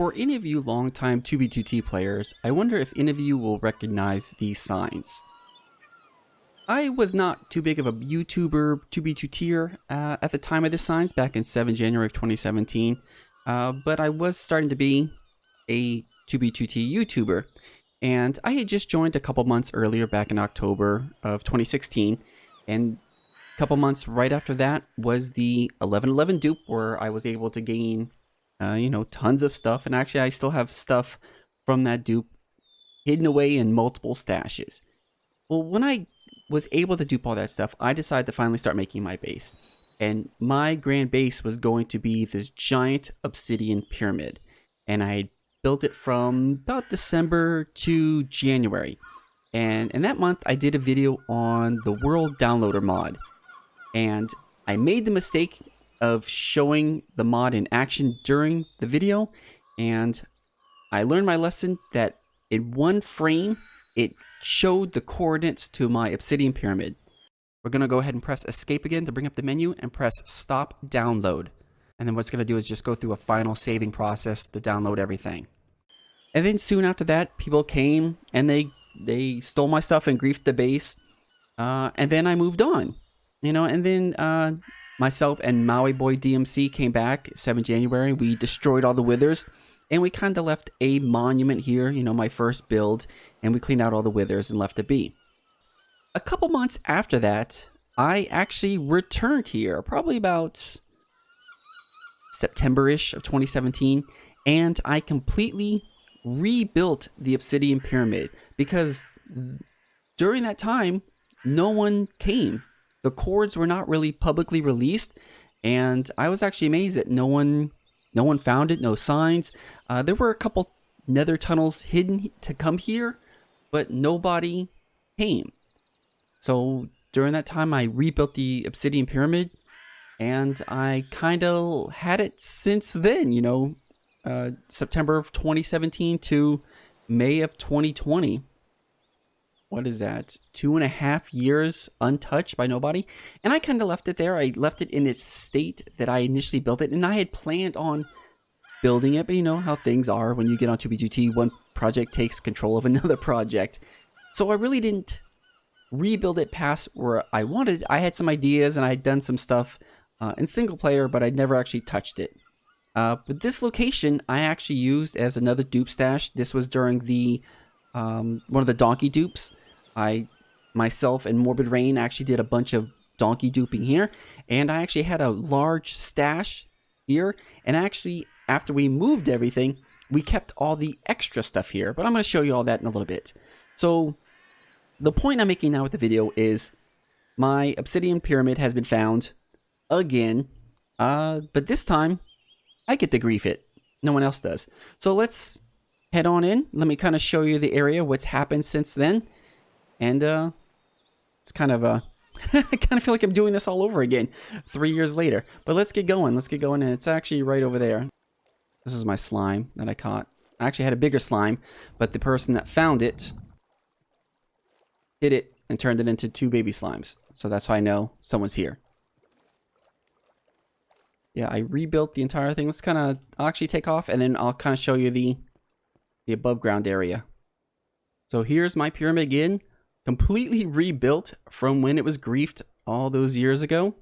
For any of you longtime 2B2T players, I wonder if any of you will recognize these signs. I was not too big of a YouTuber 2B2Tier at the time of the signs back in 7 January of 2017, but I was starting to be a 2B2T YouTuber, and I had just joined a couple months earlier back in October of 2016, and a couple months right after that was the 1111 dupe where I was able to gain tons of stuff, and actually I still have stuff from that dupe hidden away in multiple stashes. Well, when I was able to dupe all that stuff, I decided to finally start making my base. And my grand base was going to be this giant obsidian pyramid. And I built it from about December to January. And in that month, I did a video on the World Downloader mod. And I made the mistake of showing the mod in action during the video. And I learned my lesson that in one frame, it showed the coordinates to my obsidian pyramid. We're going to go ahead and press escape again to bring up the menu and press stop download. And then what's going to do is just go through a final saving process to download everything. And then soon after that, people came and they stole my stuff and griefed the base. And then I moved on, and then myself and Maui Boy DMC came back 7 January. We destroyed all the withers. And we kind of left a monument here, my first build, and we cleaned out all the withers and left it be. A couple months after that, I actually returned here, probably about September-ish of 2017, and I completely rebuilt the Obsidian Pyramid because during that time, no one came. The coords were not really publicly released, and I was actually amazed that no one found it, no signs. There were a couple nether tunnels hidden to come here, but nobody came. So during that time, I rebuilt the Obsidian Pyramid, and I kind of had it since then, September of 2017 to May of 2020. What is that? 2.5 years untouched by nobody. And I kind of left it there. I left it in its state that I initially built it. And I had planned on building it. But you know how things are when you get on 2B2T. One project takes control of another project. So I really didn't rebuild it past where I wanted. I had some ideas and I had done some stuff in single player, but I'd never actually touched it. But this location I actually used as another dupe stash. This was during the one of the donkey dupes. Myself and Morbid Rain actually did a bunch of donkey duping here, and I actually had a large stash here, and actually after we moved everything, we kept all the extra stuff here, but I'm going to show you all that in a little bit. So the point I'm making now with the video is my Obsidian Pyramid has been found again, but this time I get to grief it. No one else does. So let's head on in. Let me kind of show you the area, what's happened since then. And it's kind of I kind of feel like I'm doing this all over again 3 years later. But let's get going. Let's get going. And it's actually right over there. This is my slime that I caught. I actually had a bigger slime, but the person that found it hit it and turned it into 2 baby slimes. So that's how I know someone's here. Yeah, I rebuilt the entire thing. Let's kind of actually take off, and then I'll kind of show you the above ground area. So here's my pyramid again, completely rebuilt from when it was griefed all those years ago.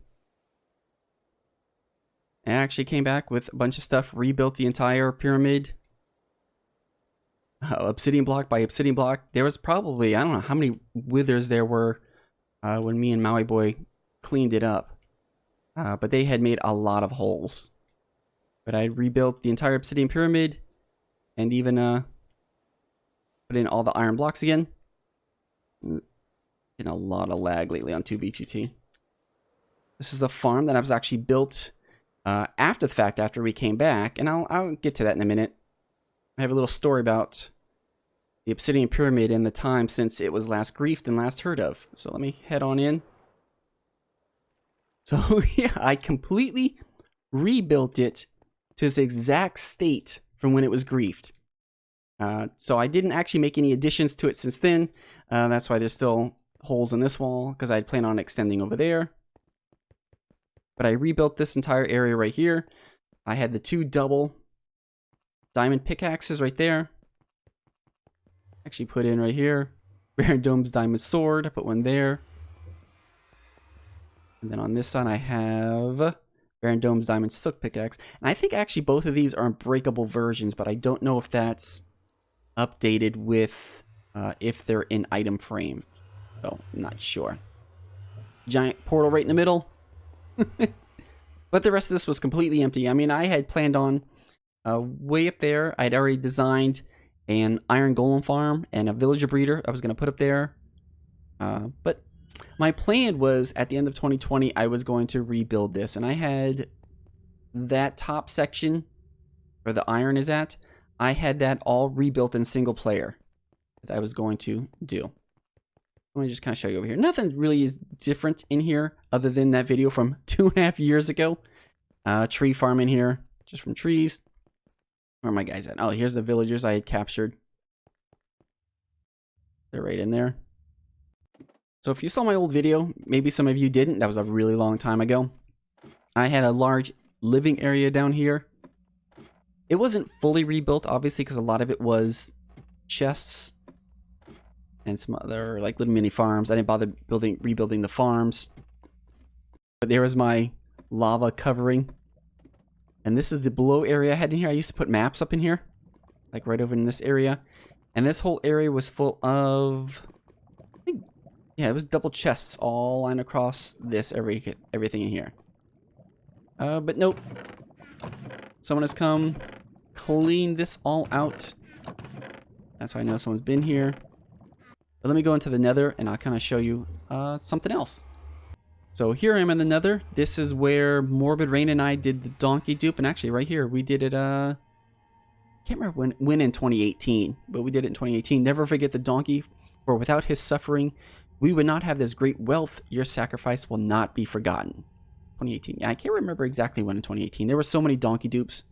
I actually came back with a bunch of stuff, rebuilt the entire pyramid. Obsidian block by obsidian block. There was probably, I don't know how many withers there were when me and Maui Boy cleaned it up. But they had made a lot of holes. But I rebuilt the entire obsidian pyramid and even put in all the iron blocks again. Getting a lot of lag lately on 2B2T. This is a farm that I was actually built after the fact, after we came back, and I'll get to that in a minute. I have a little story about the Obsidian Pyramid and the time since it was last griefed and last heard of. So let me head on in. So yeah, I completely rebuilt it to its exact state from when it was griefed. So I didn't actually make any additions to it since then. That's why there's still holes in this wall, because I'd plan on extending over there. But I rebuilt this entire area right here. I had the 2 double diamond pickaxes right there. Actually put in right here. Baron Dome's diamond sword. I put one there. And then on this side I have Baron Dome's diamond silk pickaxe. And I think actually both of these are unbreakable versions, but I don't know if that's updated with if they're in item frame. So I'm not sure. Giant portal right in the middle. But the rest of this was completely empty. I mean, I had planned on way up there. I'd already designed an iron golem farm and a villager breeder I was going to put up there. But my plan was at the end of 2020, I was going to rebuild this. And I had that top section where the iron is at. I had that all rebuilt in single player that I was going to do. Let me just kind of show you over here. Nothing really is different in here other than that video from 2.5 years ago. Tree farm in here, just from trees. Where are my guys at? Oh, here's the villagers I had captured. They're right in there. So if you saw my old video, maybe some of you didn't. That was a really long time ago. I had a large living area down here. It wasn't fully rebuilt, obviously, because a lot of it was chests and some other like little mini farms. I didn't bother rebuilding the farms. But there was my lava covering. And this is the below area I had in here. I used to put maps up in here, like right over in this area. And this whole area was full of, yeah, it was double chests all lined across this, everything in here. But nope. Someone has come, cleaned this all out. That's how I know someone's been here. But let me go into the Nether and I'll kind of show you something else. So here I am in the Nether. This is where Morbid Rain and I did the donkey dupe. And actually right here, we did it, I can't remember when in 2018, but we did it in 2018. Never forget the donkey, for without his suffering, we would not have this great wealth. Your sacrifice will not be forgotten. 2018. Yeah, I can't remember exactly when in 2018. There were so many donkey dupes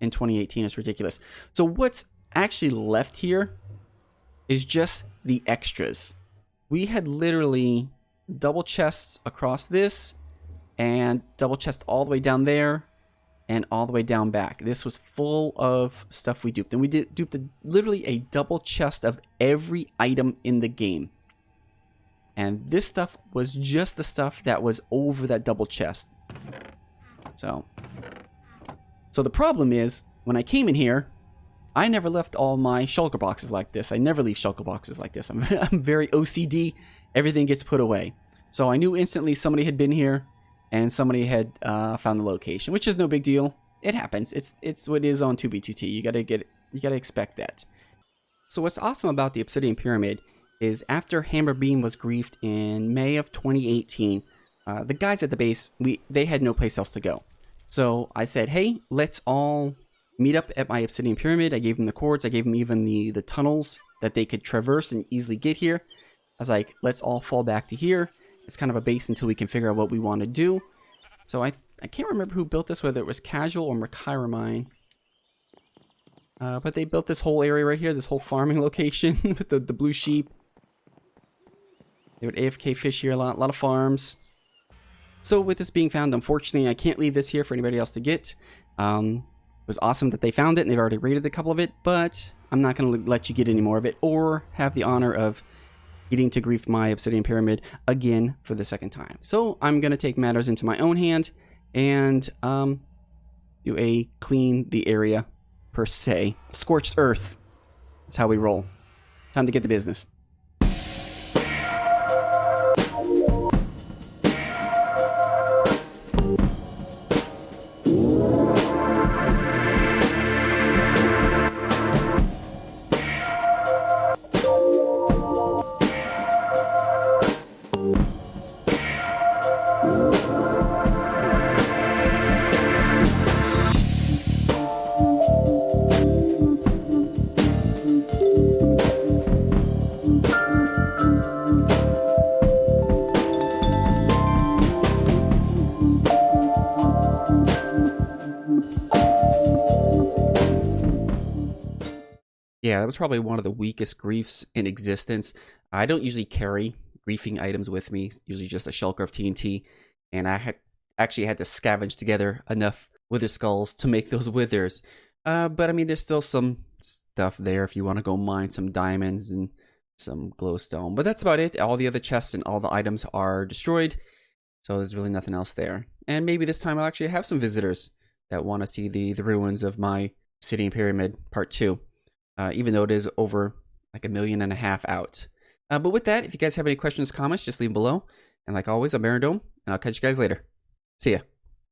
in 2018. It's ridiculous. So what's actually left here is just the extras. We had literally double chests across this and double chest all the way down there and all the way down back. This was full of stuff we duped. And we duped literally a double chest of every item in the game. And this stuff was just the stuff that was over that double chest. So the problem is, when I came in here, I never left all my shulker boxes like this. I never leave shulker boxes like this. I'm very OCD. Everything gets put away. So I knew instantly somebody had been here and somebody had found the location, which is no big deal. It happens. It's what it is on 2B2T. You gotta expect that. So what's awesome about the Obsidian Pyramid is after Hammerbeam was griefed in May of 2018, the guys at the base, they had no place else to go. So I said, hey, let's all meet up at my Obsidian Pyramid. I gave them the cords. I gave them even the tunnels that they could traverse and easily get here. I was like, let's all fall back to here. It's kind of a base until we can figure out what we want to do. So I can't remember who built this, whether it was Casual or Mine. But they built this whole area right here, this whole farming location with the blue sheep. They would AFK fish here a lot of farms. So with this being found, unfortunately, I can't leave this here for anybody else to get. It was awesome that they found it, and they've already raided a couple of it, but I'm not going to let you get any more of it, or have the honor of getting to grief my Obsidian Pyramid again for the second time. So I'm going to take matters into my own hand and do a clean the area, per se. Scorched earth. That's how we roll. Time to get to business. Yeah, that was probably one of the weakest griefs in existence. I don't usually carry griefing items with me, usually just a shulker of TNT, and I actually had to scavenge together enough wither skulls to make those withers. But I mean, there's still some stuff there if you want to go mine some diamonds and some glowstone. But that's about it. All the other chests and all the items are destroyed. So there's really nothing else there. And maybe this time I'll actually have some visitors that want to see the ruins of my Obsidian Pyramid Part 2. Even though it is over like 1.5 million out. But with that, if you guys have any questions, comments, just leave them below. And like always, I'm Barondome, and I'll catch you guys later. See ya.